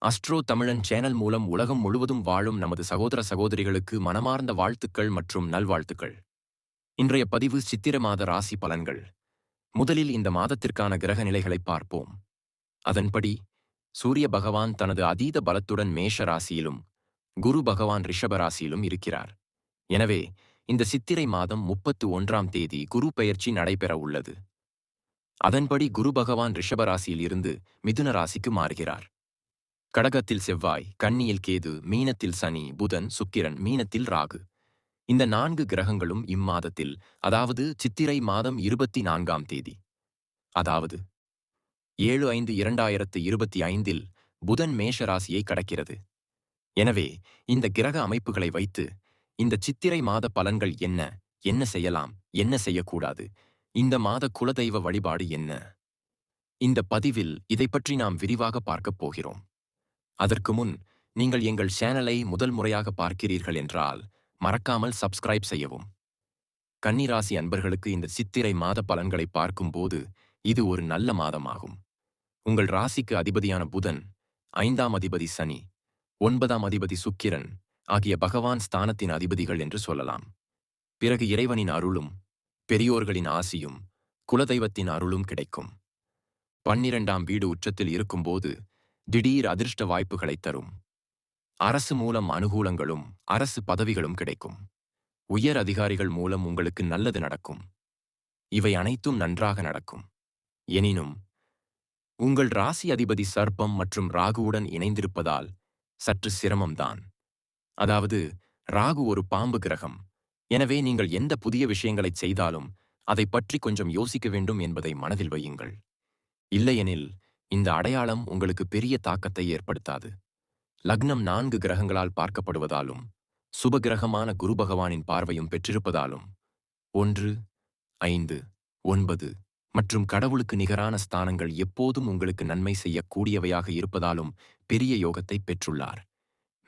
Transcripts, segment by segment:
Astro தமிழன் channel மூலம் உலகம் முழுவதும் வாழும் நமது சகோதர சகோதரிகளுக்கு மனமார்ந்த வாழ்த்துக்கள் மற்றும் நல்வாழ்த்துக்கள். இன்றைய பதிவு சித்திர மாத ராசி பலன்கள். முதலில் இந்த மாதத்திற்கான கிரக நிலைகளை பார்ப்போம். அதன்படி சூரிய பகவான் தனது அதீத பலத்துடன் மேஷ ராசியிலும் குரு பகவான் ரிஷப ராசியிலும் இருக்கிறார். எனவே இந்த சித்திரை மாதம் 31ஆம் தேதி குரு பெயர்ச்சி நடைபெற உள்ளது. அதன்படி குரு பகவான் ரிஷப ராசியில் இருந்து மிதுன ராசிக்கு மாறுகிறார். கடகத்தில் செவ்வாய், கன்னியில் கேது, மீனத்தில் சனி, புதன், சுக்கிரன், மீனத்தில் ராகு. இந்த 4 கிரகங்களும் இம்மாதத்தில், அதாவது சித்திரை மாதம் 24ஆம் தேதி, அதாவது 7/5/2025 புதன் மேஷ ராசியை கடக்கிறது. எனவே இந்த கிரக அமைப்புகளை வைத்து இந்த சித்திரை மாத பலன்கள் என்ன, என்ன செய்யலாம், என்ன செய்யக்கூடாது, இந்த மாத குலதெய்வ வழிபாடு என்ன, இந்த பதிவில் இதைப் பற்றி நாம் விரிவாக பார்க்கப் போகிறோம். அதற்கு முன் நீங்கள் எங்கள் சேனலை முதல் முறையாக பார்க்கிறீர்கள் என்றால் மறக்காமல் சப்ஸ்கிரைப் செய்யவும். கன்னிராசி அன்பர்களுக்கு இந்த சித்திரை மாத பலன்களை பார்க்கும்போது இது ஒரு நல்ல மாதமாகும். உங்கள் ராசிக்கு அதிபதியான புதன், 5ஆம் அதிபதி சனி, 9ஆம் அதிபதி சுக்கிரன் ஆகிய பகவான் ஸ்தானத்தின் அதிபதிகள் என்று சொல்லலாம். பிறகு இறைவனின் அருளும் பெரியோர்களின் ஆசியும் குலதெய்வத்தின் அருளும் கிடைக்கும். 12ஆம் வீடு உச்சத்தில் இருக்கும்போது திடீர் அதிர்ஷ்ட வாய்ப்புகளை தரும். அரசு மூலம் அனுகூலங்களும் அரசு பதவிகளும் கிடைக்கும். உயர் அதிகாரிகள் மூலம் உங்களுக்கு நல்லது நடக்கும். இவை அனைத்தும் நன்றாக நடக்கும். எனினும் உங்கள் ராசி அதிபதி சர்ப்பம் மற்றும் ராகுவுடன் இணைந்திருப்பதால் சற்று சிரமம்தான். அதாவது ராகு ஒரு பாம்பு கிரகம். எனவே நீங்கள் எந்த புதிய விஷயங்களை செய்தாலும் அதை பற்றி கொஞ்சம் யோசிக்க வேண்டும் என்பதை மனதில் வையுங்கள். இல்லையெனில் இந்த அடையாளம் உங்களுக்கு பெரிய தாக்கத்தை ஏற்படுத்தாது. லக்னம் 4 கிரகங்களால் பார்க்கப்படுவதாலும் சுப கிரகமான குரு பகவானின் பார்வையும் பெற்றிருப்பதாலும் 1, 5, 9 மற்றும் கடவுளுக்கு நிகரான ஸ்தானங்கள் எப்போதும் உங்களுக்கு நன்மை செய்யக்கூடியவையாக இருப்பதாலும் பெரிய யோகத்தை பெற்றுள்ளார்.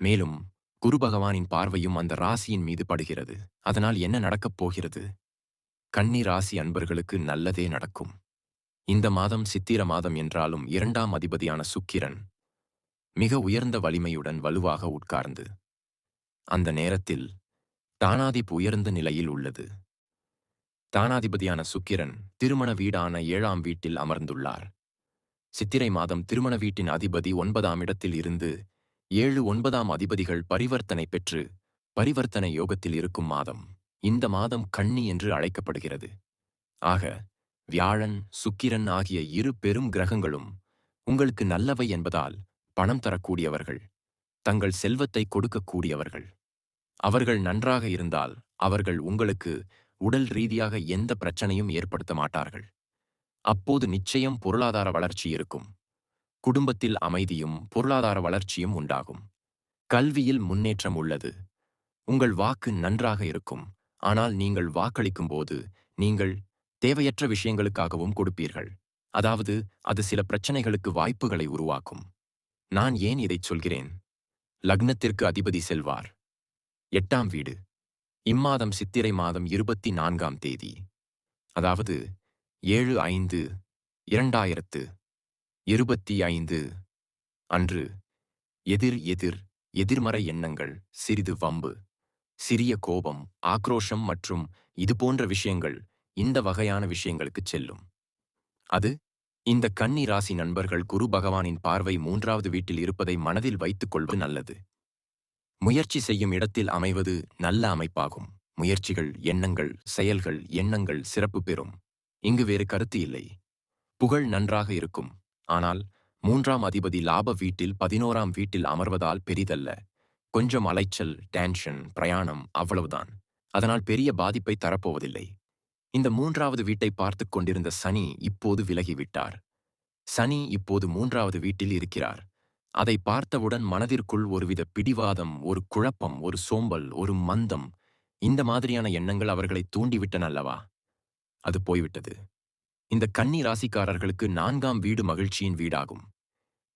மேலும் குரு பகவானின் பார்வையும் அந்த ராசியின் மீது படுகிறது. அதனால் என்ன நடக்கப் போகிறது? கன்னி ராசி அன்பர்களுக்கு நல்லதே நடக்கும். இந்த மாதம் சித்திர மாதம் என்றாலும் 2ஆம் அதிபதியான சுக்கிரன் மிக உயர்ந்த வலிமையுடன் வலுவாக உட்கார்ந்து அந்த நேரத்தில் தானாதிபதி உயர்ந்த நிலையில் உள்ளது. தானாதிபதியான சுக்கிரன் திருமண வீடான 7ஆம் வீட்டில் அமர்ந்துள்ளார். சித்திரை மாதம் திருமண வீட்டின் அதிபதி 9ஆம் இடத்தில் இருந்து 7, 9ஆம் அதிபதிகள் பரிவர்த்தனை பெற்று பரிவர்த்தனை யோகத்தில் இருக்கும் மாதம். இந்த மாதம் கன்னி என்று அழைக்கப்படுகிறது. ஆக வியாழன், சுக்கிரன் ஆகிய 2 பெரும் கிரகங்களும் உங்களுக்கு நல்லவை என்பதால் பணம் தரக்கூடியவர்கள், தங்கள் செல்வத்தை கொடுக்கக்கூடியவர்கள். அவர்கள் நன்றாக இருந்தால் அவர்கள் உங்களுக்கு உடல் ரீதியாக எந்த பிரச்சனையும் ஏற்படுத்த மாட்டார்கள். அப்போது நிச்சயம் பொருளாதார வளர்ச்சி இருக்கும். குடும்பத்தில் அமைதியும் பொருளாதார வளர்ச்சியும் உண்டாகும். கல்வியில் முன்னேற்றம் உள்ளது. உங்கள் வாக்கு நன்றாக இருக்கும். ஆனால் நீங்கள் வாக்களிக்கும்போது நீங்கள் தேவையற்ற விஷயங்களுக்காகவும் கொடுப்பீர்கள். அதாவது அது சில பிரச்சனைகளுக்கு வாய்ப்புகளை உருவாக்கும். நான் ஏன் இதைச் சொல்கிறேன்? லக்னத்திற்கு அதிபதி செல்வார். 8ஆம் வீடு. இம்மாதம் சித்திரை மாதம் 24ஆம் தேதி, அதாவது 7/5/2025 அன்று எதிர்மறை எண்ணங்கள், சிறிது வம்பு, சிறிய கோபம், ஆக்ரோஷம் மற்றும் இதுபோன்ற விஷயங்கள் இந்த வகையான விஷயங்களுக்குச் செல்லும். அது இந்த கன்னி ராசி நண்பர்கள் குரு பகவானின் பார்வை 3ஆவது வீட்டில் இருப்பதை மனதில் வைத்துக் கொள்வது நல்லது. முயற்சி செய்யும் இடத்தில் அமைவது நல்ல அமைப்பாகும். முயற்சிகள், எண்ணங்கள், செயல்கள், எண்ணங்கள் சிறப்பு பெறும். இங்கு வேறு கருத்து இல்லை. புகழ் நன்றாக இருக்கும். ஆனால் 3ஆம் அதிபதி லாப வீட்டில் 11ஆம் வீட்டில் அமர்வதால் பெரிதல்ல. கொஞ்சம் அலைச்சல், டென்ஷன், பிரயாணம், அவ்வளவுதான். அதனால் பெரிய பாதிப்பை தரப்போவதில்லை. இந்த 3ஆவது வீட்டை பார்த்துக் கொண்டிருந்த சனி இப்போது விலகிவிட்டார். சனி இப்போது 3ஆவது வீட்டில் இருக்கிறார். அதை பார்த்தவுடன் மனதிற்குள் ஒருவித பிடிவாதம், ஒரு குழப்பம், ஒரு சோம்பல், ஒரு மந்தம், இந்த மாதிரியான எண்ணங்கள் அவர்களை தூண்டிவிட்டன அல்லவா? அது போய்விட்டது. இந்த கன்னி ராசிக்காரர்களுக்கு 4ஆம் வீடு மகிழ்ச்சியின் வீடாகும்.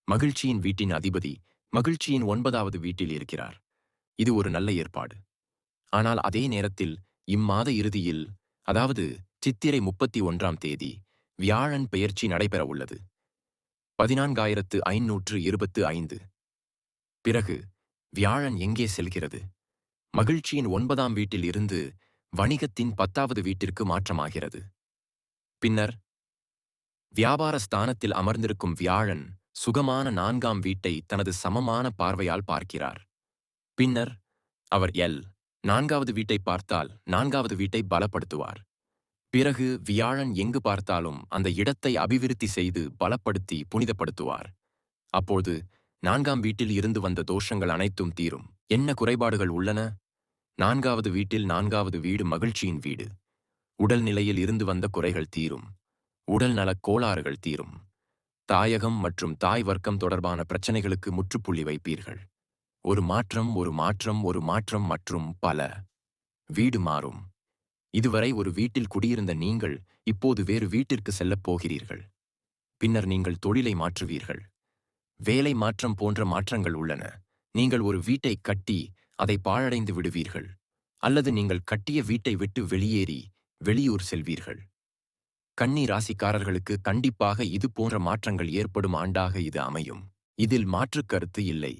மகிழ்ச்சியின் வீட்டின் அதிபதி மகிழ்ச்சியின் 9ஆவது வீட்டில் இருக்கிறார். இது ஒரு நல்ல ஏற்பாடு. ஆனால் அதே நேரத்தில் இம்மாத இறுதியில், அதாவது சித்திரை 31ஆம் தேதி வியாழன் பெயர்ச்சி நடைபெற உள்ளது. 14,525 பிறகு வியாழன் எங்கே செல்கிறது? மகிழ்ச்சியின் 9ஆம் வீட்டில் இருந்து வணிகத்தின் 10வது வீட்டிற்கு மாற்றமாகிறது. பின்னர் வியாபார ஸ்தானத்தில் அமர்ந்திருக்கும் வியாழன் சுகமான 4ஆம் வீட்டை தனது சமமான பார்வையால் பார்க்கிறார். பின்னர் அவர் 4வது வீட்டை பார்த்தால் 4வது வீட்டை பலப்படுத்துவார். பிறகு வியாழன் எங்கு பார்த்தாலும் அந்த இடத்தை அபிவிருத்தி செய்து பலப்படுத்தி புனிதப்படுத்துவார். அப்போது 4ஆம் வீட்டில் இருந்து வந்த தோஷங்கள் அனைத்தும் தீரும். என்ன குறைபாடுகள் உள்ளன? 4வது வீட்டில் 4வது வீடு மகிழ்ச்சியின் வீடு. உடல்நிலையில் இருந்து வந்த குறைகள் தீரும். உடல் நலக் கோளாறுகள் தீரும். தாயகம் மற்றும் தாய் வர்க்கம் தொடர்பான பிரச்சனைகளுக்கு முற்றுப்புள்ளி வைப்பீர்கள். ஒரு மாற்றம், ஒரு மாற்றம், ஒரு மாற்றம் மற்றும் பல. வீடு மாறும். இதுவரை ஒரு வீட்டில் குடியிருந்த நீங்கள் இப்போது வேறு வீட்டிற்கு செல்லப் போகிறீர்கள். பின்னர் நீங்கள் தொழிலை மாற்றுவீர்கள். வேலை மாற்றம் போன்ற மாற்றங்கள் உள்ளன. நீங்கள் ஒரு வீட்டை கட்டி அதை பாழடைந்து விடுவீர்கள். அல்லது நீங்கள் கட்டிய வீட்டை விட்டு வெளியேறி வெளியூர் செல்வீர்கள். கன்னி ராசிக்காரர்களுக்கு கண்டிப்பாக இது போன்ற மாற்றங்கள் ஏற்படும் ஆண்டாக இது அமையும். இதில் மாற்றுக் கருத்து இல்லை.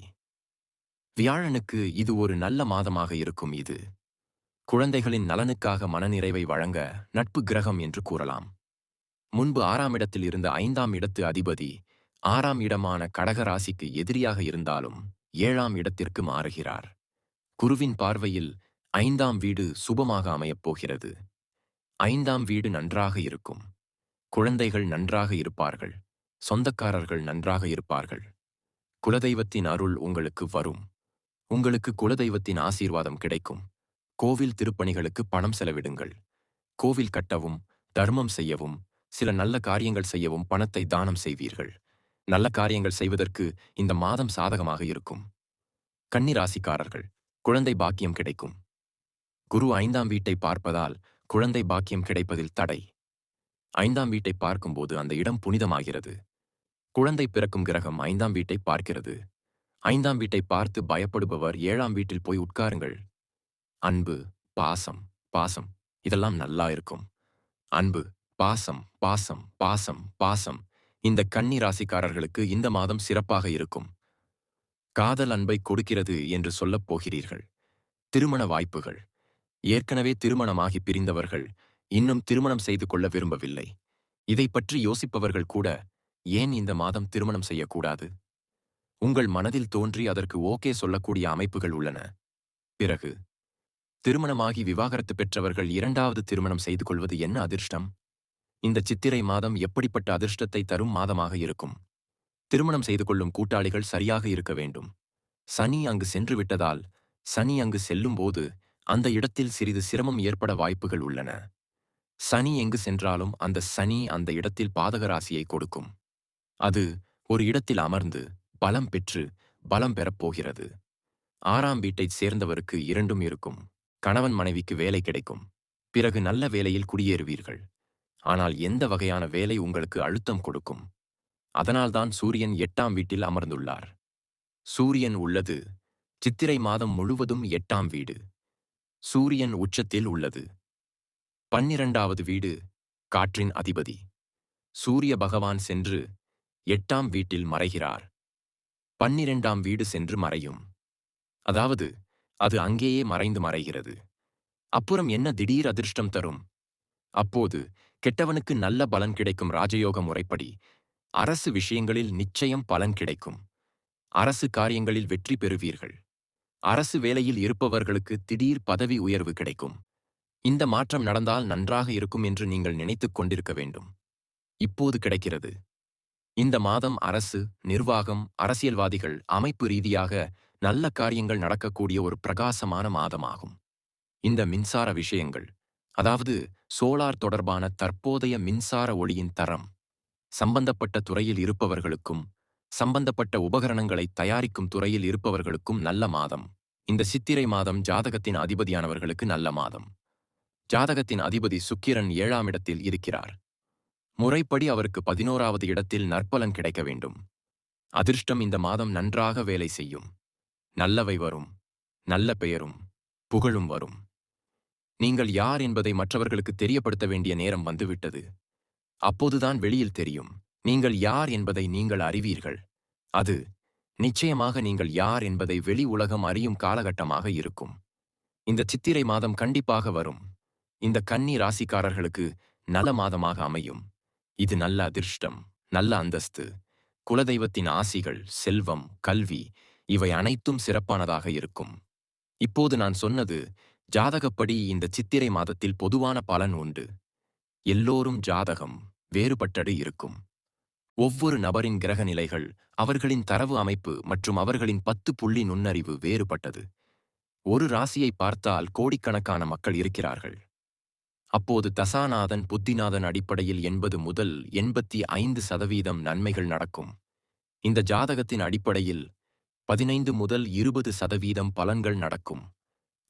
வியாழனுக்கு இது ஒரு நல்ல மாதமாக இருக்கும். இது குழந்தைகளின் நலனுக்காக மனநிறைவை வழங்க நட்பு கிரகம் என்று கூறலாம். முன்பு 6ஆம் இடத்தில் இருந்த 5ஆம் இடத்து அதிபதி 6ஆம் இடமான கடக ராசிக்கு எதிரியாக இருந்தாலும் 7ஆம் இடத்திற்கு மாறுகிறார். குருவின் பார்வையில் 5ஆம் வீடு சுபமாக அமையப் போகிறது. 5ஆம் வீடு நன்றாக இருக்கும். குழந்தைகள் நன்றாக இருப்பார்கள். சொந்தக்காரர்கள் நன்றாக இருப்பார்கள். குலதெய்வத்தின் அருள் உங்களுக்கு வரும். உங்களுக்கு குலதெய்வத்தின் ஆசீர்வாதம் கிடைக்கும். கோவில் திருப்பணிகளுக்கு பணம் செலவிடுங்கள். கோவில் கட்டவும், தர்மம் செய்யவும், சில நல்ல காரியங்கள் செய்யவும் பணத்தை தானம் செய்வீர்கள். நல்ல காரியங்கள் செய்வதற்கு இந்த மாதம் சாதகமாக இருக்கும். கன்னி ராசிக்காரர்கள், குழந்தை பாக்கியம் கிடைக்கும். குரு 5ஆம் வீட்டை பார்ப்பதால் குழந்தை பாக்கியம் கிடைப்பதில் தடை. 5ஆம் வீட்டை பார்க்கும்போது அந்த இடம் புனிதமாகிறது. குழந்தை பிறக்கும் கிரகம் 5ஆம் வீட்டை பார்க்கிறது. 5ஆம் வீட்டை பார்த்து பயப்படுபவர் 7ஆம் வீட்டில் போய் உட்காருங்கள். அன்பு, பாசம், பாசம் இதெல்லாம் நல்லா இருக்கும். அன்பு, பாசம், பாசம், பாசம், பாசம். இந்த கன்னி ராசிக்காரர்களுக்கு இந்த மாதம் சிறப்பாக இருக்கும். காதல் அன்பை கொடுக்கிறது என்று சொல்லப் போகிறீர்கள். திருமண வாய்ப்புகள். ஏற்கனவே திருமணமாகி பிரிந்தவர்கள் இன்னும் திருமணம் செய்து கொள்ள விரும்பவில்லை. இதை பற்றி யோசிப்பவர்கள் கூட ஏன் இந்த மாதம் திருமணம் செய்யக்கூடாது? உங்கள் மனதில் தோன்றி அதற்கு ஓகே சொல்லக்கூடிய அமைப்புகள் உள்ளன. பிறகு திருமணமாகி விவாகரத்து பெற்றவர்கள் 2வது திருமணம் செய்து கொள்வது என்ன அதிர்ஷ்டம்! இந்த சித்திரை மாதம் எப்படிப்பட்ட அதிர்ஷ்டத்தை தரும் மாதமாக இருக்கும். திருமணம் செய்து கொள்ளும் கூட்டாளிகள் சரியாக இருக்க வேண்டும். சனி அங்கு சென்று விட்டதால் சனி அங்கு செல்லும்போது அந்த இடத்தில் சிறிது சிரமம் ஏற்பட வாய்ப்புகள் உள்ளன. சனி எங்கு சென்றாலும் அந்த சனி அந்த இடத்தில் பாதக ராசியை கொடுக்கும். அது ஒரு இடத்தில் அமர்ந்து பலம் பெற்று பலம் பெறப்போகிறது. 6ஆம் வீட்டைச் சேர்ந்தவருக்கு 2ம் இருக்கும். கணவன் மனைவிக்கு வேலை கிடைக்கும். பிறகு நல்ல வேலையில் குடியேறுவீர்கள். ஆனால் எந்த வகையான வேலை உங்களுக்கு அழுத்தம் கொடுக்கும்? அதனால்தான் சூரியன் 8ஆம் வீட்டில் அமர்ந்துள்ளார். சூரியன் உள்ளது சித்திரை மாதம் முழுவதும் 8ஆம் வீடு. சூரியன் உச்சத்தில் உள்ளது. 12வது வீடு காற்றின் அதிபதி. சூரிய பகவான் சென்று 8ஆம் வீட்டில் மறைகிறார். 12ஆம் வீடு சென்று மறையும். அதாவது அது அங்கேயே மறைந்து மறைகிறது. அப்புறம் என்ன திடீர் அதிர்ஷ்டம் தரும்? அப்போது கெட்டவனுக்கு நல்ல பலன் கிடைக்கும். ராஜயோக முறைப்படி அரசு விஷயங்களில் நிச்சயம் பலன் கிடைக்கும். அரசு காரியங்களில் வெற்றி பெறுவீர்கள். அரசு வேலையில் இருப்பவர்களுக்கு திடீர் பதவி உயர்வு கிடைக்கும். இந்த மாற்றம் நடந்தால் நன்றாக இருக்கும் என்று நீங்கள் நினைத்துக் கொண்டிருக்க வேண்டும். இப்போது கிடைக்கிறது. இந்த மாதம் அரசு, நிர்வாகம், அரசியல்வாதிகள் அமைப்பு ரீதியாக நல்ல காரியங்கள் நடக்கக்கூடிய ஒரு பிரகாசமான மாதமாகும். இந்த மின்சார விஷயங்கள், அதாவது சோலார் தொடர்பான தற்போதைய மின்சார ஒளியின் தரம், சம்பந்தப்பட்ட துறையில் இருப்பவர்களுக்கும் சம்பந்தப்பட்ட உபகரணங்களை தயாரிக்கும் துறையில் இருப்பவர்களுக்கும் நல்ல மாதம். இந்த சித்திரை மாதம் ஜாதகத்தின் அதிபதியானவர்களுக்கு நல்ல மாதம். ஜாதகத்தின் அதிபதி சுக்கிரன் 7ஆம் இடத்தில் இருக்கிறார். முறைப்படி அவருக்கு 11வது இடத்தில் நற்பலன் கிடைக்க வேண்டும். அதிர்ஷ்டம் இந்த மாதம் நன்றாக வேலை செய்யும். நல்லவை வரும். நல்ல பெயரும் புகழும் வரும். நீங்கள் யார் என்பதை மற்றவர்களுக்கு தெரியப்படுத்த வேண்டிய நேரம் வந்துவிட்டது. அப்போதுதான் வெளியில் தெரியும். நீங்கள் யார் என்பதை நீங்கள் அறிவீர்கள். அது நிச்சயமாக நீங்கள் யார் என்பதை வெளி உலகம் அறியும் காலகட்டமாக இருக்கும். இந்த சித்திரை மாதம் கண்டிப்பாக வரும். இந்த கன்னி ராசிக்காரர்களுக்கு நல்ல மாதமாக அமையும். இது நல்ல அதிர்ஷ்டம், நல்ல அந்தஸ்து, குலதெய்வத்தின் ஆசிகள், செல்வம், கல்வி இவை அனைத்தும் சிறப்பானதாக இருக்கும். இப்போது நான் சொன்னது ஜாதகப்படி இந்த சித்திரை மாதத்தில் பொதுவான பலன் உண்டு. எல்லோரும் ஜாதகம் வேறுபட்டது இருக்கும். ஒவ்வொரு நபரின் கிரக நிலைகள், அவர்களின் தரவு அமைப்பு மற்றும் அவர்களின் 10 புள்ளி நுண்ணறிவு வேறுபட்டது. ஒரு ராசியை பார்த்தால் கோடிக்கணக்கான மக்கள் இருக்கிறார்கள். அப்போது தசாநாதன் புத்திநாதன் அடிப்படையில் 80 முதல் 85% நன்மைகள் நடக்கும். இந்த ஜாதகத்தின் அடிப்படையில் 15 முதல் 20% பலன்கள் நடக்கும்.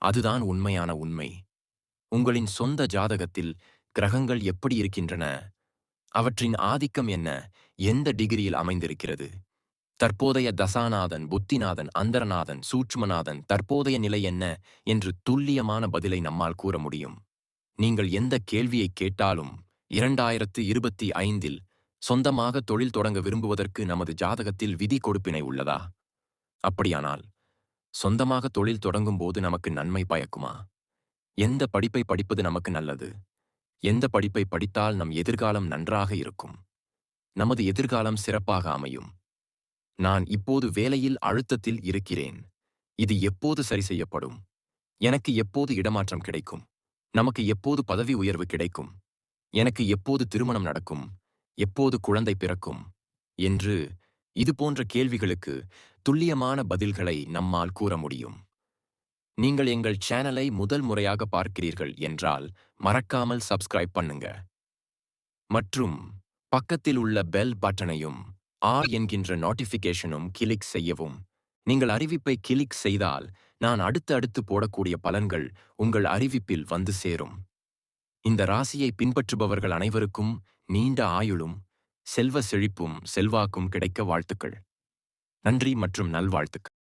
அதுதான் உண்மையான உண்மை. உங்களின் சொந்த ஜாதகத்தில் கிரகங்கள் எப்படி இருக்கின்றன? அவற்றின் ஆதிக்கம் என்ன? எந்த டிகிரியில் அமைந்திருக்கிறது? தற்போதைய தசாநாதன், புத்திநாதன், அந்தரநாதன், சூட்சுமநாதன் தற்போதைய நிலை என்ன என்று துல்லியமான பதிலை நம்மால் கூற முடியும். நீங்கள் எந்த கேள்வியை கேட்டாலும் 2025இல் சொந்தமாக தொழில் தொடங்க விரும்புவதற்கு நமது ஜாதகத்தில் விதி கொடுப்பினை உள்ளதா? அப்படியானால் சொந்தமாக தொழில் தொடங்கும்போது நமக்கு நன்மை பயக்குமா? எந்த படிப்பை படிப்பது நமக்கு நல்லது? எந்த படிப்பை படித்தால் நம் எதிர்காலம் நன்றாக இருக்கும்? நமது எதிர்காலம் சிறப்பாக அமையும். நான் இப்போது வேலையில் அழுத்தத்தில் இருக்கிறேன். இது எப்போது சரி செய்யப்படும்? எனக்கு எப்போது இடமாற்றம் கிடைக்கும்? நமக்கு எப்போது பதவி உயர்வு கிடைக்கும்? எனக்கு எப்போது திருமணம் நடக்கும்? எப்போது குழந்தை பிறக்கும்? என்று இதுபோன்ற கேள்விகளுக்கு துல்லியமான பதில்களை நம்மால் கூற முடியும். நீங்கள் எங்கள் சேனலை முதல் முறையாக பார்க்கிறீர்கள் என்றால் மறக்காமல் சப்ஸ்கிரைப் பண்ணுங்க. மற்றும் பக்கத்தில் உள்ள பெல் பட்டனையும் என்கின்ற நோட்டிஃபிகேஷனும் கிளிக் செய்யவும். நீங்கள் அறிவிப்பை கிளிக் செய்தால் நான் அடுத்து போடக்கூடிய பலன்கள் உங்கள் அறிவிப்பில் வந்து சேரும். இந்த ராசியை பின்பற்றுபவர்கள் அனைவருக்கும் நீண்ட ஆயுளும் செல்வ செழிப்பும் செல்வாக்கும் கிடைக்க வாழ்த்துக்கள். நன்றி மற்றும் நல்வாழ்த்துக்கள்.